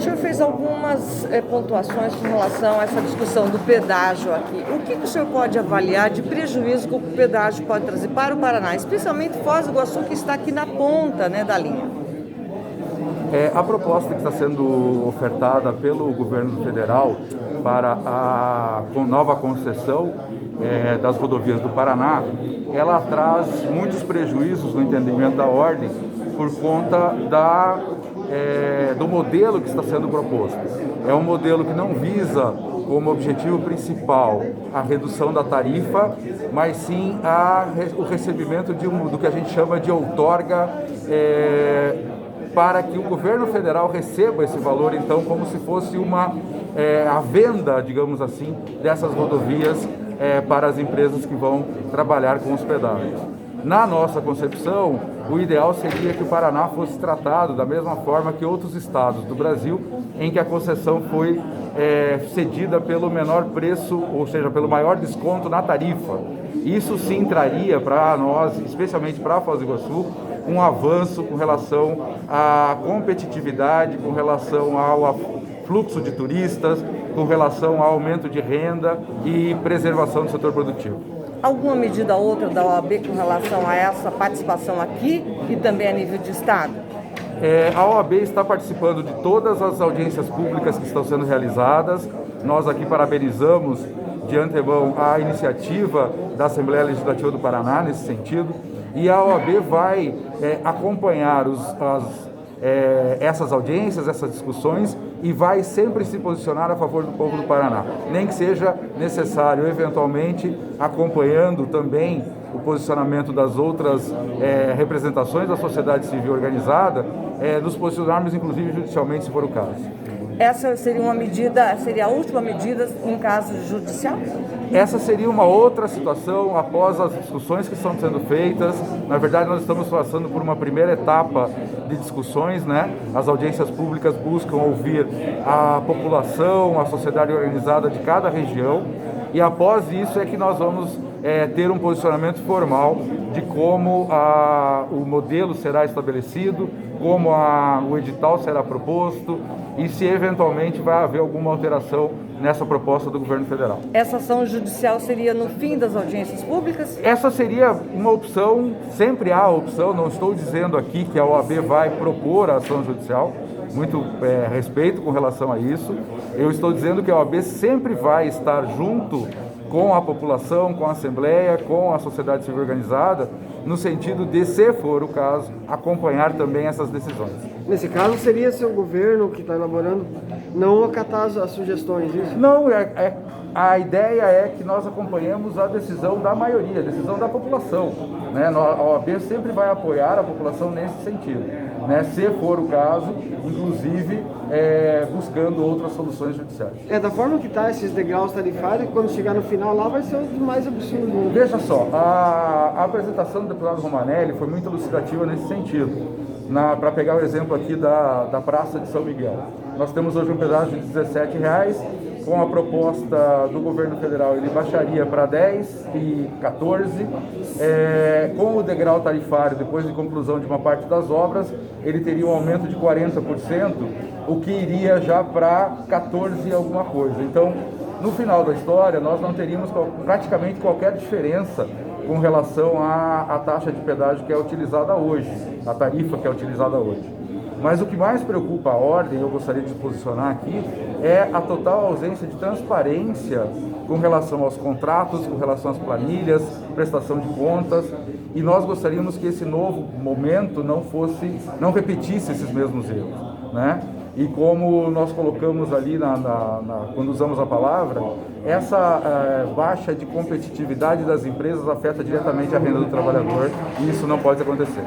senhor fez algumas pontuações com relação a essa discussão do pedágio aqui. O que o senhor pode avaliar de prejuízo que o pedágio pode trazer para o Paraná, especialmente Foz do Iguaçu, que está aqui na ponta, né, da linha? A proposta que está sendo ofertada pelo governo federal para a nova concessão das rodovias do Paraná, ela traz muitos prejuízos no entendimento da ordem por conta do modelo que está sendo proposto. É um modelo que não visa como objetivo principal a redução da tarifa, mas sim o recebimento do que a gente chama de outorga, para que o governo federal receba esse valor, então, como se fosse a venda, digamos assim, dessas rodovias para as empresas que vão trabalhar com os pedágios. Na nossa concepção, o ideal seria que o Paraná fosse tratado da mesma forma que outros estados do Brasil, em que a concessão foi cedida pelo menor preço, ou seja, pelo maior desconto na tarifa. Isso sim traria para nós, especialmente para Foz do Iguaçu, um avanço com relação à competitividade, com relação ao fluxo de turistas, com relação ao aumento de renda e preservação do setor produtivo. Alguma medida ou outra da OAB com relação a essa participação aqui e também a nível de estado? A OAB está participando de todas as audiências públicas que estão sendo realizadas. Nós aqui parabenizamos de antemão a iniciativa da Assembleia Legislativa do Paraná nesse sentido, e a OAB vai acompanhar essas audiências, essas discussões, e vai sempre se posicionar a favor do povo do Paraná, nem que seja necessário, eventualmente, acompanhando também o posicionamento das outras representações da sociedade civil organizada, nos posicionarmos, inclusive, judicialmente, se for o caso. Essa seria seria a última medida em caso judicial? Essa seria uma outra situação após as discussões que estão sendo feitas. Na verdade, nós estamos passando por uma primeira etapa de discussões, né? As audiências públicas buscam ouvir a população, a sociedade organizada de cada região, e após isso é que nós vamos ter um posicionamento formal de como o modelo será estabelecido, como o edital será proposto e se eventualmente vai haver alguma alteração nessa proposta do governo federal. Essa ação judicial seria no fim das audiências públicas? Essa seria uma opção, sempre há a opção, não estou dizendo aqui que a OAB vai propor a ação judicial, muito respeito com relação a isso. Eu estou dizendo que a OAB sempre vai estar junto com a população, com a Assembleia, com a sociedade civil organizada, no sentido de, se for o caso, acompanhar também essas decisões. Nesse caso, seria seu governo que está elaborando não acatar as sugestões, isso? Não, a ideia é que nós acompanhemos a decisão da maioria, a decisão da população, né? A OAB sempre vai apoiar a população nesse sentido, né? Se for o caso, inclusive buscando outras soluções judiciais. Da forma que está esses degraus tarifários, quando chegar no final lá vai ser o mais absurdo. Veja só, a apresentação do deputado Romanelli foi muito elucidativa nesse sentido. Para pegar o exemplo aqui da Praça de São Miguel, nós temos hoje um pedágio de R$17, com a proposta do governo federal ele baixaria para 10 e 14, com o degrau tarifário, depois de conclusão de uma parte das obras, ele teria um aumento de 40%, o que iria já para 14 e alguma coisa. Então, no final da história, nós não teríamos praticamente qualquer diferença com relação à taxa de pedágio que é utilizada hoje, a tarifa que é utilizada hoje. Mas o que mais preocupa a ordem, eu gostaria de posicionar aqui, é a total ausência de transparência com relação aos contratos, com relação às planilhas, prestação de contas, e nós gostaríamos que esse novo momento não repetisse esses mesmos erros, né? E como nós colocamos ali quando usamos a palavra, essa baixa de competitividade das empresas afeta diretamente a renda do trabalhador, e isso não pode acontecer.